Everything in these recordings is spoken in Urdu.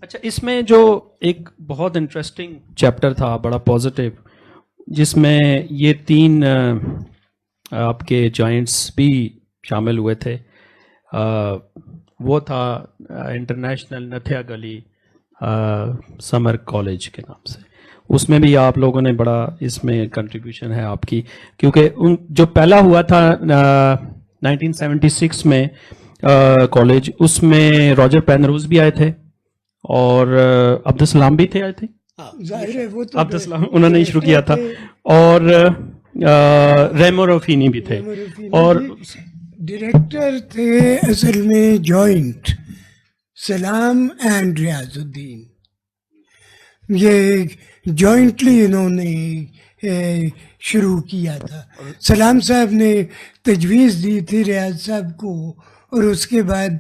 اچھا، اس میں جو ایک بہت انٹرسٹنگ چیپٹر تھا بڑا پازیٹیو، جس میں یہ 3 آپ کے جوائنٹس بھی شامل ہوئے تھے، وہ تھا انٹرنیشنل نتھیا گلی سمر کالج کے نام سے. اس میں بھی آپ لوگوں نے بڑا اس میں کنٹریبیوشن ہے آپ کی، کیونکہ جو پہلا ہوا تھا 1976 میں کالج، اس میں راجر پینروز بھی آئے تھے اور عبدالسلام بھی تھے آئے تھے. ظاہر ہے وہ تو عبدالسلام انہوں نے شروع کیا تھا، اور ریمو روفینی بھی تھے، اور ڈائریکٹر تھے اصل میں جوائنٹ سلام اینڈ ریاض الدین. یہ جوائنٹلی انہوں نے شروع کیا تھا. سلام صاحب نے تجویز دی تھی ریاض صاحب کو، اور اس کے بعد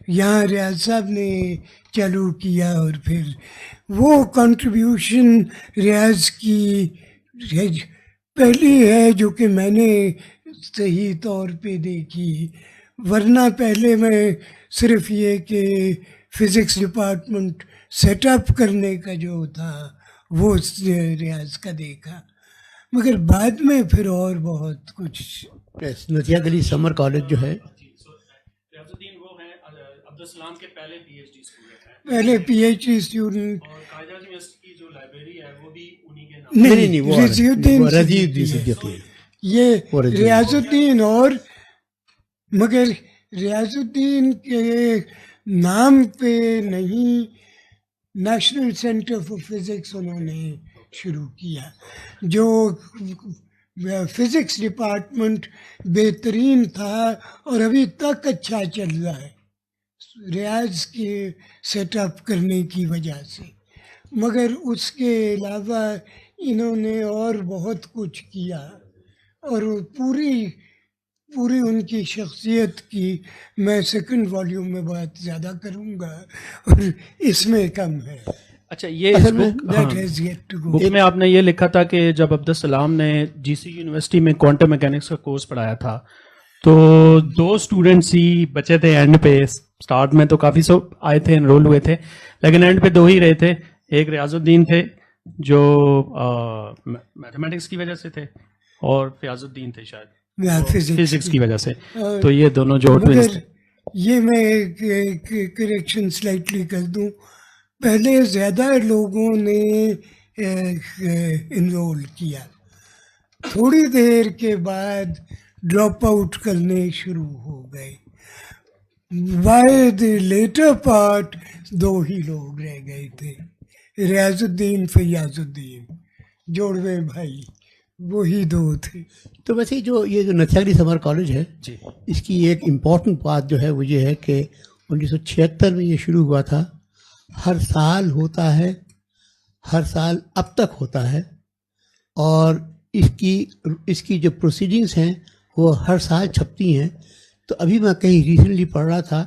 یہاں ریاض صاحب نے چالو کیا، اور پھر وہ کنٹریبیوشن ریاض کی پہلی ہے جو کہ میں نے صحیح طور پہ دیکھی. ورنہ پہلے میں صرف یہ کہ فزکس ڈپارٹمنٹ سیٹ اپ کرنے کا جو تھا وہ ریاض کا دیکھا، مگر بعد میں پھر اور بہت کچھ. نتھیا گلی سمر کالج جو ہے، ریاض الدین وہ ہیں عبدالسلام کے پہلے پی ایچ ڈی اسٹوڈنٹ ہیں، پہلے پی ایچ ڈی اسٹوڈنٹ. اور قائد اعظم یونیورسٹی کی جو لائبریری ہے وہ بھی انہی کے نام. نہیں وہ رضی الدین صدیقی. یہ ریاض الدین، اور مگر ریاض الدین کے نام پہ نہیں، نیشنل سینٹر فار فزکس انہوں نے شروع کیا، جو فزکس ڈپارٹمنٹ بہترین تھا اور ابھی تک اچھا چل رہا ہے ریاض کے سیٹ اپ کرنے کی وجہ سے. مگر اس کے علاوہ انہوں نے اور بہت کچھ کیا، اور پوری ان کی شخصیت کی میں سیکنڈ والیوم میں بات زیادہ کروں گا، اور اس میں کم ہے. اچھا، یہ بک میں آپ نے یہ لکھا تھا کہ جب عبدالسلام نے جی سی یونیورسٹی میں کوانٹم میکینکس کا کورس پڑھایا تھا تو 2 اسٹوڈنٹس ہی بچے تھے اینڈ پہ. اسٹارٹ میں تو کافی سب آئے تھے، انرول ہوئے تھے، لیکن اینڈ پہ 2 ہی رہے تھے. ایک ریاض الدین تھے جو میتھمیٹکس کی وجہ سے تھے، اور فیاض الدین تھے شاید فزکس کی وجہ سے. تو یہ دونوں جو یہ میں کریکشن سلائٹلی کر دوں، پہلے زیادہ لوگوں نے انرول کیا، تھوڑی دیر کے بعد ڈراپ آؤٹ کرنے شروع ہو گئے. بائی دی لیٹر پارٹ 2 ہی لوگ رہ گئے تھے، ریاض الدین فیاض الدین، جوڑوے بھائی، وہی 2 تھے. تو ویسے یہ جو نتھیا گلی سمر کالج ہے، اس کی ایک امپورٹنٹ بات جو ہے وہ یہ ہے کہ 1976 میں یہ شروع ہوا تھا. ہر سال ہوتا ہے، ہر سال اب تک ہوتا ہے، اور اس کی جو پروسیڈنگس ہیں وہ ہر سال چھپتی ہیں. تو ابھی میں کہیں ریسنٹلی پڑھ رہا تھا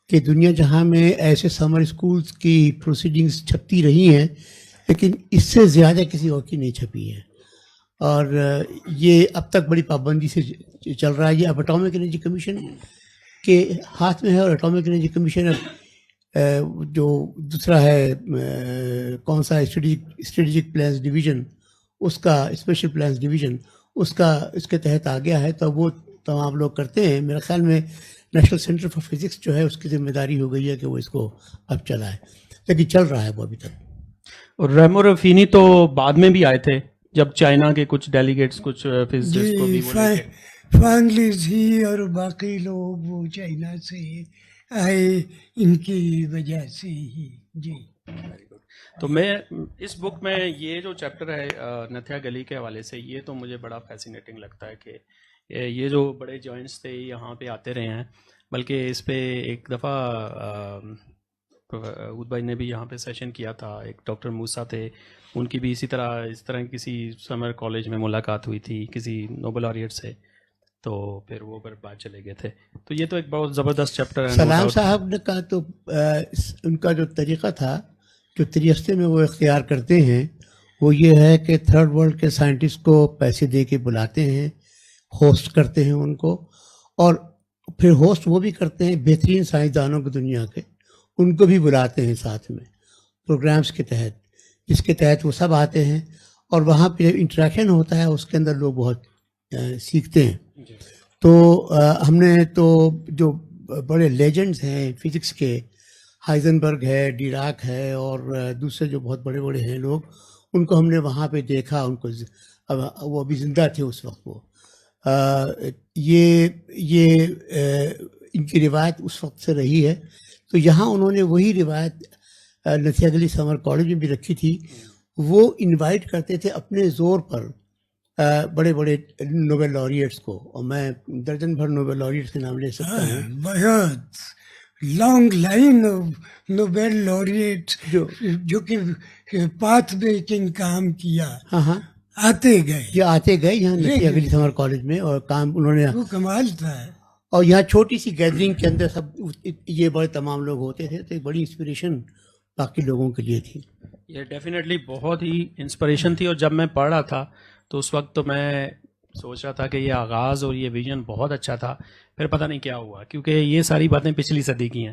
کہ دنیا جہاں میں ایسے سمر اسکولس کی پروسیڈنگس چھپتی رہی ہیں، لیکن اس سے زیادہ کسی اور کی نہیں چھپی ہے. اور یہ اب تک بڑی پابندی سے چل رہا ہے. یہ اب اٹامک انرجی کمیشن کے ہاتھ میں ہے، اور اٹامک انرجی کمیشن جو دوسرا ہے کون سا اسٹریٹجک پلانز ڈویژن، اس کا اسپیشل پلانز ڈویژن، اس کے تحت آ گیا ہے. تو وہ تمام لوگ کرتے ہیں. میرے خیال میں نیشنل سینٹر فار فزکس جو ہے اس کی ذمہ داری ہو گئی ہے کہ وہ اس کو اب چلائے، لیکن چل رہا ہے وہ ابھی تک. اور ریمو رفینی تو بعد میں بھی آئے تھے جب چائنا کے کچھ ڈیلیگیٹس کچھ فزسٹس کو بھی فانگلیز ہی اور باقی لوگ وہ چائنا سے آئے، ان کی وجہ سے ہی. جی تو میں اس بک میں یہ جو چیپٹر ہے نتھیا گلی کے حوالے سے، یہ تو مجھے بڑا فیسینیٹنگ لگتا ہے کہ یہ جو بڑے جوائنٹس تھے یہاں پہ آتے رہے ہیں. بلکہ اس پہ ایک دفعہ عود بھائی نے بھی یہاں پہ سیشن کیا تھا، ایک ڈاکٹر موسیٰ تھے، ان کی بھی اس طرح کسی سمر کالج میں ملاقات ہوئی تھی کسی نوبل آریٹ سے، تو پھر وہ بعد چلے گئے تھے. تو یہ تو ایک بہت زبردست چیپٹر ہے. سلام صاحب نے کہا تو ان کا جو طریقہ تھا، جو طریقے میں وہ اختیار کرتے ہیں، وہ یہ ہے کہ تھرڈ ورلڈ کے سائنٹسٹ کو پیسے دے کے بلاتے ہیں، ہوسٹ کرتے ہیں ان کو، اور پھر ہوسٹ وہ بھی کرتے ہیں بہترین سائنسدانوں کی دنیا کے، ان کو بھی بلاتے ہیں ساتھ میں، پروگرامز کے تحت، جس کے تحت وہ سب آتے ہیں اور وہاں پہ انٹریکشن ہوتا ہے، اس کے اندر لوگ بہت سیکھتے ہیں. تو ہم نے تو جو بڑے لیجنڈز ہیں فزکس کے، ہائزنبرگ ہے، ڈیراک ہے، اور دوسرے جو بہت بڑے بڑے ہیں لوگ، ان کو ہم نے وہاں پہ دیکھا. ان کو وہ ابھی زندہ تھے اس وقت. وہ یہ ان کی روایت اس وقت سے رہی ہے. تو یہاں انہوں نے وہی روایت نتھیا گلی سمر کالج میں بھی رکھی تھی. وہ انوائٹ کرتے تھے اپنے زور پر بڑے بڑے نوبل لاریٹس کو، اور میں درجن بھر نوبل لاریٹس کے نام لے سکتا ہوں. بہت long line of Nobel laureates جو کہ پاتھ بیکنگ کام کیا، ہاں آتے گئے. یہ آتے گئے یہاں نتھیا گلی سمر کالج میں، اور کام انہوں نے، وہ کمال تھا. اور یہاں چھوٹی سی گیدرنگ کے اندر سب یہ بڑے تمام لوگ ہوتے تھے. تو ایک بڑی انسپریشن باقی لوگوں کے لیے تھی. یہ ڈیفینیٹلی بہت ہی انسپریشن تھی. اور جب میں پڑھ رہا تھا تو اس وقت تو میں سوچ رہا تھا کہ یہ آغاز اور یہ ویژن بہت اچھا تھا. پھر پتہ نہیں کیا ہوا، کیونکہ یہ ساری باتیں پچھلی صدی کی ہیں.